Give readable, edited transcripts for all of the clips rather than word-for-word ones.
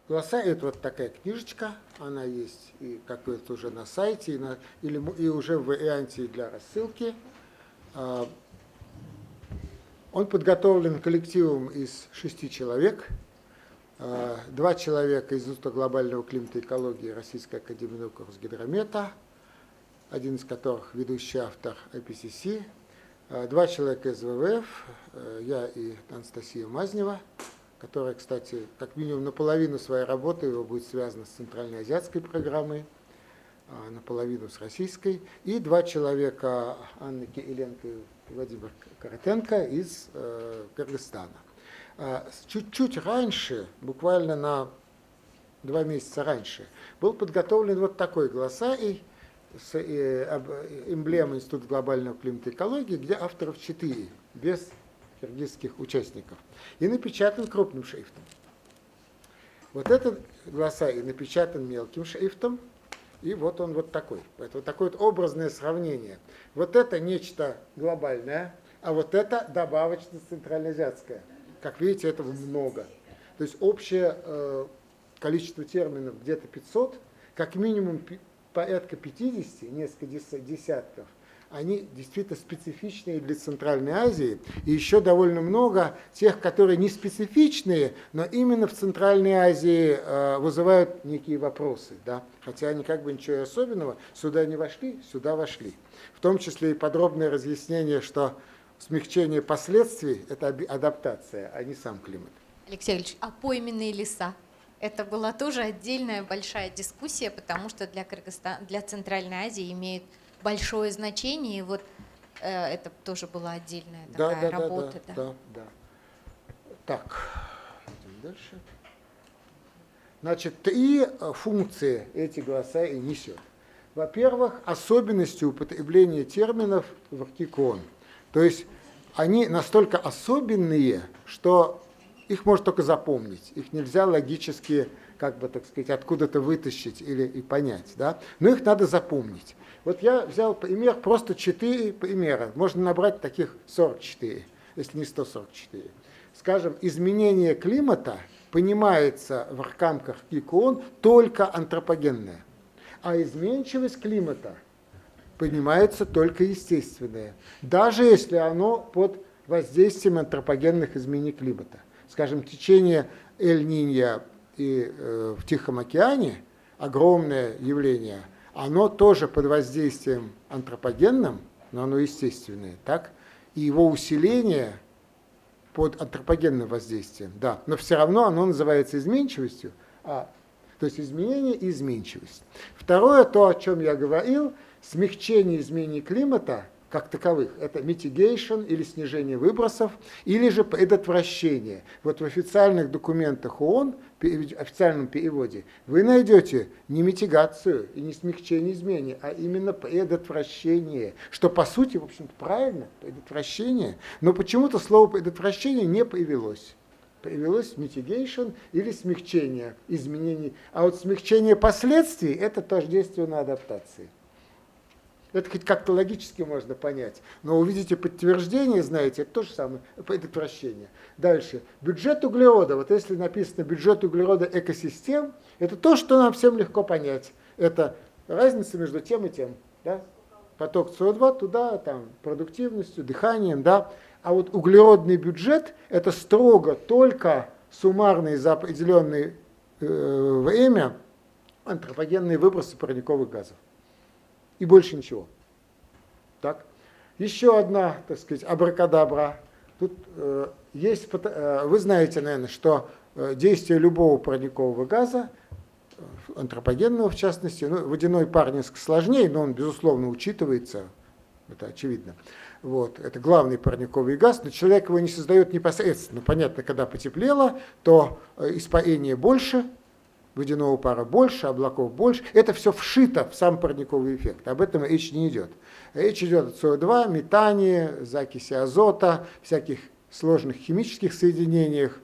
Голоса — это вот такая книжечка, она есть и как-то уже на сайте, и уже в варианте для рассылки. Он подготовлен коллективом из 6 человек. 2 человека из Института глобального климата и экологии Российской академии наук Росгидромета, один из которых ведущий автор IPCC, 2 человека из ВВФ, я и Анастасия Мазнева, которая, кстати, как минимум наполовину своей работы его будет связана с Центральноазиатской программой, наполовину с российской, и 2 человека, Анна Кириленко и Владимир Коротенко из Кыргызстана. Чуть-чуть раньше, буквально на 2 месяца раньше, был подготовлен вот такой глоссарий с эмблемой Института глобального климата и экологии, где авторов 4, без киргизских участников, и напечатан крупным шрифтом. Вот этот глоссарий напечатан мелким шрифтом, и вот он вот такой. Это вот такое вот образное сравнение. Вот это нечто глобальное, а вот это добавочно центральноазиатское. Как видите, этого много. То есть общее количество терминов где-то 500, как минимум порядка 50, несколько десятков, они действительно специфичные для Центральной Азии, и еще довольно много тех, которые не специфичные, но именно в Центральной Азии вызывают некие вопросы, да? Хотя они как бы ничего особенного, сюда не вошли, сюда вошли. В том числе и подробное разъяснение, что смягчение последствий – это адаптация, а не сам климат. Алексей Ильич, а пойменные леса? Это была тоже отдельная большая дискуссия, потому что для Кыргызстана, для Центральной Азии имеют большое значение, и вот это тоже была отдельная такая работа. Да. Так, идем дальше. Значит, 3 функции эти глоссарий несет. Во-первых, особенности употребления терминов в РКИКОН. То есть они настолько особенные, что их можно только запомнить, их нельзя логически, как бы, так сказать, откуда-то вытащить или и понять, да? Но их надо запомнить. Вот я взял пример, просто 4 примера, можно набрать таких 44, если не 144. Скажем, изменение климата понимается в рамках РКИКОН только антропогенное, а изменчивость климата понимается только естественное, даже если оно под воздействием антропогенных изменений климата. Скажем, течение Эль-Нинья в Тихом океане, огромное явление, оно тоже под воздействием антропогенным, но оно естественное, так? И его усиление под антропогенным воздействием, да, но все равно оно называется изменчивостью, то есть изменение и изменчивость. Второе, то, о чем я говорил, смягчение изменений климата как таковых, это mitigation или снижение выбросов, или же предотвращение. Вот в официальных документах ООН, официальном переводе, вы найдете не митигацию и не смягчение изменений, а именно предотвращение, что по сути, в общем-то, правильно, предотвращение, но почему-то слово предотвращение не появилось. Появилось mitigation или смягчение изменений, а вот смягчение последствий – это тождественно адаптации. Это хоть как-то логически можно понять. Но увидите подтверждение, знаете, это то же самое, предотвращение. Дальше. Бюджет углерода. Вот если написано бюджет углерода экосистем, это то, что нам всем легко понять. Это разница между тем и тем. Да? Поток СО2 туда, там, продуктивностью, дыханием. Да? А вот углеродный бюджет – это строго только суммарные за определенное время антропогенные выбросы парниковых газов. И больше ничего. Так. Еще одна, так сказать, абракадабра. Тут есть, вы знаете, наверное, что действие любого парникового газа, антропогенного в частности, водяной пар несколько сложнее, но он, безусловно, учитывается, это очевидно. Вот, это главный парниковый газ, но человек его не создает непосредственно. Понятно, когда потеплело, то испарение больше, водяного пара больше, облаков больше. Это все вшито в сам парниковый эффект. Об этом речь не идет. Речь идет о СО2, метане, закиси азота, всяких сложных химических соединениях.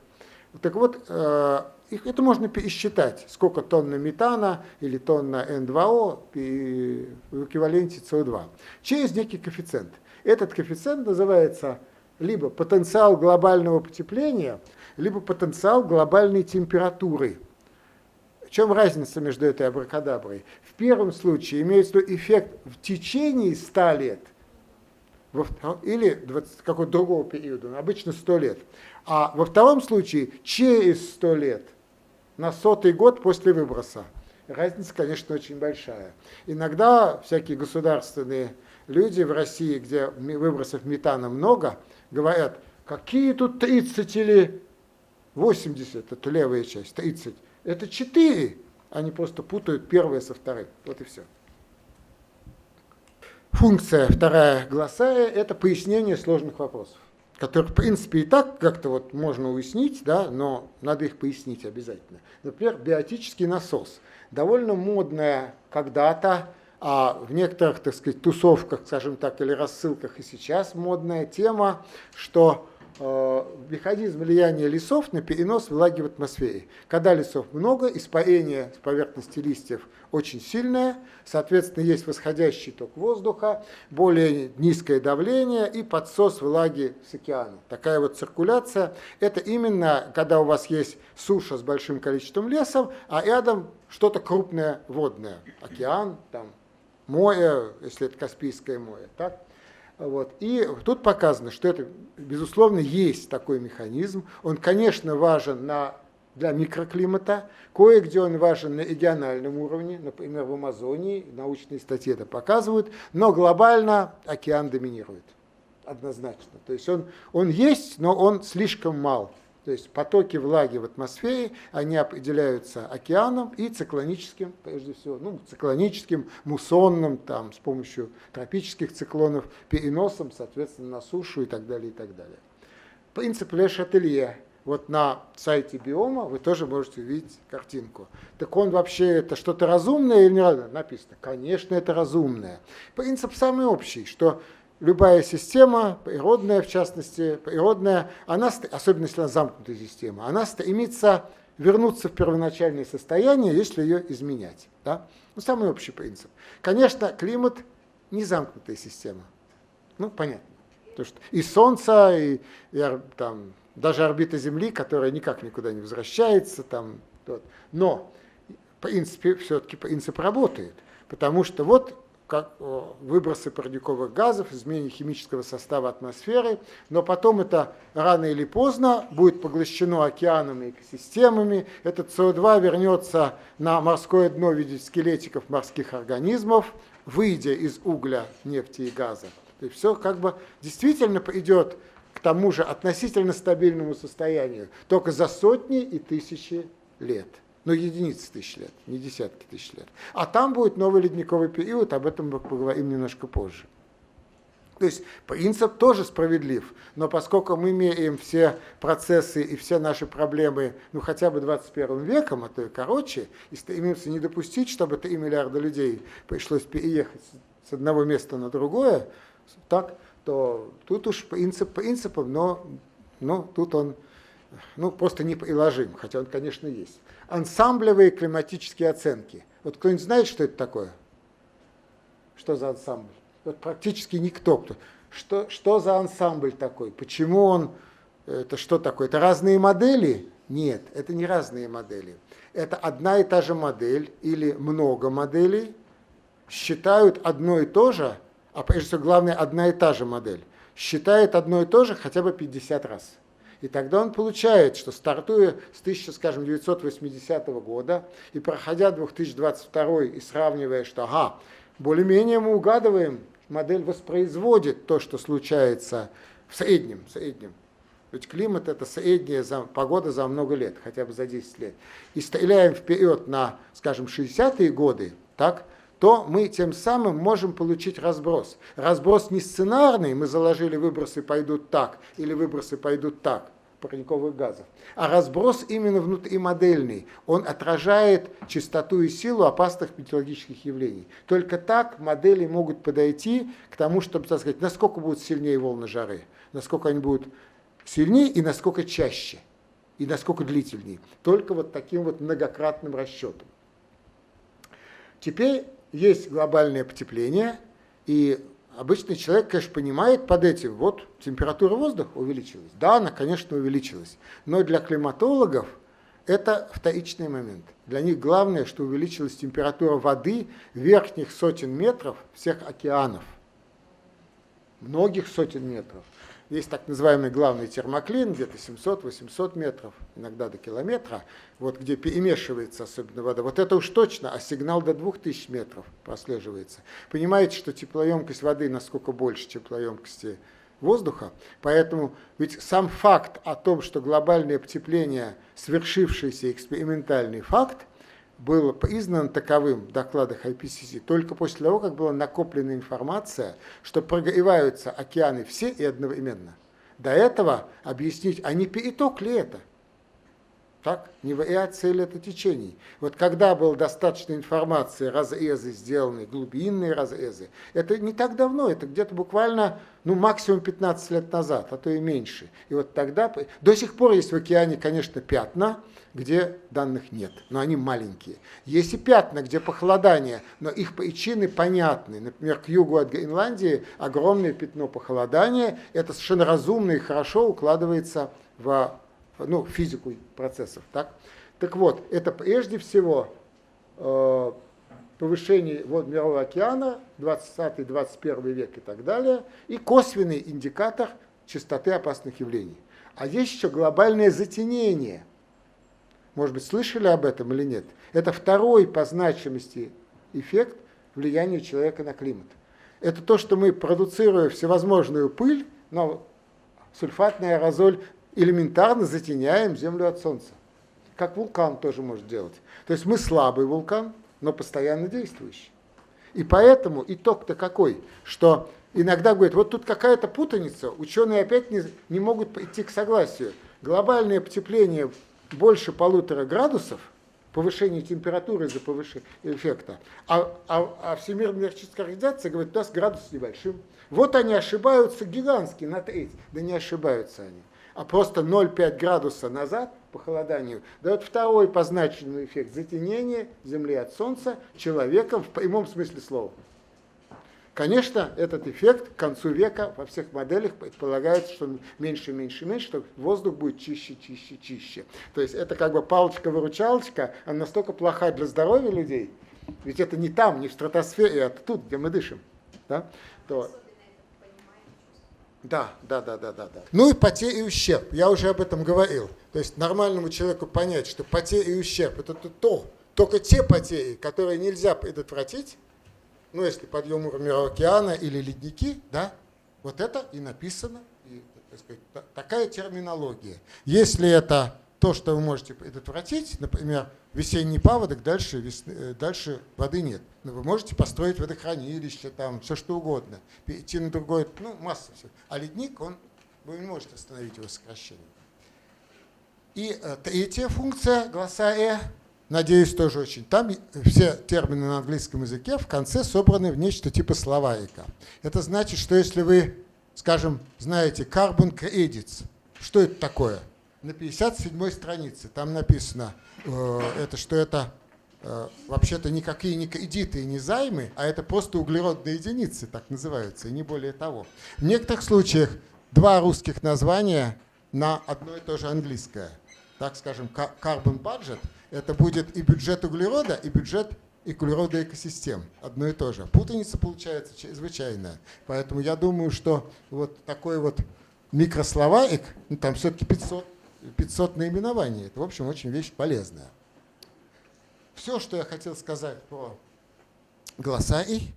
Так вот, это можно пересчитать, сколько тонна метана или тонна N2O в эквиваленте СО2. Через некий коэффициент. Этот коэффициент называется либо потенциал глобального потепления, либо потенциал глобальной температуры. чем разница между этой абракадаброй? В первом случае имеется в виду эффект в течение 100 лет, или какого-то другого периода, обычно 100 лет. А во втором случае через 100 лет, на 100-й год после выброса. Разница, конечно, очень большая. Иногда всякие государственные люди в России, где выбросов метана много, говорят, какие тут 30 или 80, это левая часть, 30. Это 4. Они просто путают первое со вторым. Вот и все. Функция вторая глоссария – это пояснение сложных вопросов, которые, в принципе, и так как-то вот можно уяснить, да, но надо их пояснить обязательно. Например, биотический насос. Довольно модная когда-то, а в некоторых, так сказать, тусовках, скажем так, или рассылках и сейчас модная тема, что механизм влияния лесов на перенос влаги в атмосфере. Когда лесов много, испарение с поверхности листьев очень сильное, соответственно, есть восходящий ток воздуха, более низкое давление и подсос влаги с океана. Такая вот циркуляция, это именно когда у вас есть суша с большим количеством лесов, а рядом что-то крупное водное, океан, там, море, если это Каспийское море, так? Вот. И тут показано, что это, безусловно, есть такой механизм. Он, конечно, важен для микроклимата, кое-где он важен на региональном уровне, например, в Амазонии, научные статьи это показывают, но глобально океан доминирует, однозначно. То есть он есть, но он слишком мал. То есть потоки влаги в атмосфере, они определяются океаном и циклоническим, прежде всего, циклоническим, муссонным, там, с помощью тропических циклонов, переносом, соответственно, на сушу и так далее, и так далее. Принцип Ле Шателье. Вот на сайте Биома вы тоже можете увидеть картинку. Так он вообще это что-то разумное или не разумное? Написано, конечно, это разумное. Принцип самый общий, что любая система, природная в частности, природная, она, особенно если она замкнутая система, она стремится вернуться в первоначальное состояние, если ее изменять. Да? Самый общий принцип. Конечно, климат не замкнутая система. Понятно. Потому что и Солнце, и там, даже орбита Земли, которая никак никуда не возвращается. Там, вот. Но, в принципе, все-таки принцип работает. Потому что вот как выбросы парниковых газов, изменение химического состава атмосферы, но потом это рано или поздно будет поглощено океанами и экосистемами, этот СО2 вернется на морское дно в виде скелетиков морских организмов, выйдя из угля, нефти и газа. То есть все как бы действительно придет к тому же относительно стабильному состоянию, только за сотни и тысячи лет. Единицы тысяч лет, не десятки тысяч лет. А там будет новый ледниковый период, об этом мы поговорим немножко позже. То есть принцип тоже справедлив, но поскольку мы меряем все процессы и все наши проблемы, хотя бы 21 веком, а то и короче, и стремимся не допустить, чтобы 3 миллиарда людей пришлось переехать с одного места на другое, так, то тут уж принцип принципом, но тут он просто неприложим, хотя он, конечно, есть. Ансамблевые климатические оценки. Вот кто-нибудь знает, что это такое? Что за ансамбль? Вот практически никто. Что за ансамбль такой? Почему он? Это что такое? Это разные модели? Нет, это не разные модели. Это одна и та же модель или много моделей считают одно и то же, а прежде всего главное одна и та же модель, считает одно и то же хотя бы 50 раз. И тогда он получает, что стартуя с 1980 года и проходя 2022 и сравнивая, что более-менее мы угадываем, модель воспроизводит то, что случается в среднем. Ведь климат это средняя погода за много лет, хотя бы за 10 лет. И стреляем вперед на, скажем, 60-е годы, так, то мы тем самым можем получить разброс. Разброс не сценарный, мы заложили выбросы пойдут так, или выбросы пойдут так, парниковых газов, а разброс именно внутримодельный. Он отражает частоту и силу опасных метеорологических явлений. Только так модели могут подойти к тому, чтобы, так сказать, насколько будут сильнее волны жары, насколько они будут сильнее и насколько чаще, и насколько длительнее. Только вот таким вот многократным расчетом. Теперь есть глобальное потепление, и обычный человек, конечно, понимает под этим, температура воздуха увеличилась. Да, она, конечно, увеличилась. Но для климатологов это вторичный момент. Для них главное, что увеличилась температура воды верхних сотен метров всех океанов. Многих сотен метров. Есть так называемый главный термоклин, где-то 700-800 метров, иногда до километра, вот где перемешивается особенно вода. Вот это уж точно, а сигнал до 2000 метров прослеживается. Понимаете, что теплоемкость воды насколько больше теплоемкости воздуха, поэтому ведь сам факт о том, что глобальное потепление свершившийся экспериментальный факт, был признан таковым в докладах IPCC только после того, как была накоплена информация, что прогреваются океаны все и одновременно. До этого объяснить, а не переток ли это? Так? Не вариация ли это течений? Вот когда была достаточно информации, разрезы сделаны, глубинные разрезы, это не так давно, это где-то буквально, максимум 15 лет назад, а то и меньше. И вот тогда, до сих пор есть в океане, конечно, пятна, где данных нет, но они маленькие. Есть и пятна, где похолодание, но их причины понятны. Например, к югу от Гренландии огромное пятно похолодания, это совершенно разумно и хорошо укладывается в физику процессов. Так вот, это прежде всего повышение Мирового океана, 20-21 век и так далее, и косвенный индикатор частоты опасных явлений. А есть еще глобальное затенение. Может быть, слышали об этом или нет? Это второй по значимости эффект влияния человека на климат. Это то, что мы, продуцируя всевозможную пыль, но сульфатный аэрозоль, элементарно затеняем Землю от Солнца. Как вулкан тоже может делать. То есть мы слабый вулкан, но постоянно действующий. И поэтому итог-то какой? Что иногда говорят, вот тут какая-то путаница, ученые опять не могут прийти к согласию. Глобальное потепление больше 1,5 градусов, повышение температуры из-за повышения эффекта, а Всемирная энергетическая организация говорит, у нас градус небольшим. Вот они ошибаются гигантски на треть. Да не ошибаются они. А просто 0,5 градуса назад похолоданию дает второй по значению эффект затенения Земли от Солнца человеком в прямом смысле слова. Конечно, этот эффект к концу века во всех моделях предполагается, что меньше, меньше, меньше, что воздух будет чище, чище, чище. То есть это как бы палочка-выручалочка, она настолько плоха для здоровья людей, ведь это не там, не в стратосфере, а тут, где мы дышим. Да? Да. Ну и потеря и ущерб. Я уже об этом говорил. То есть нормальному человеку понять, что потеря и ущерб это только те потери, которые нельзя предотвратить, если подъем уровня Мирового океана или ледники, да, вот это и написано, и, так сказать, такая терминология. Если это то, что вы можете предотвратить, например, весенний паводок, дальше воды нет. Но вы можете построить водохранилище, там, все что угодно, перейти на другой, масса всего. А ледник, вы не можете остановить его сокращение. И третья функция гласария, надеюсь, тоже очень. Там все термины на английском языке в конце собраны в нечто типа словарика. Это значит, что если вы, скажем, знаете carbon credits, что это такое? На 57-й странице там написано, что это вообще-то никакие не кредиты и не займы, а это просто углеродные единицы, так называются, и не более того. В некоторых случаях два русских названия на одно и то же английское. Так скажем, carbon budget – это будет и бюджет углерода, и бюджет углерода экосистем. Одно и то же. Путаница получается чрезвычайная. Поэтому я думаю, что вот такой вот микрословарик, там все-таки 500 наименований. Это, в общем, очень вещь полезная. Все, что я хотел сказать про глоссарий.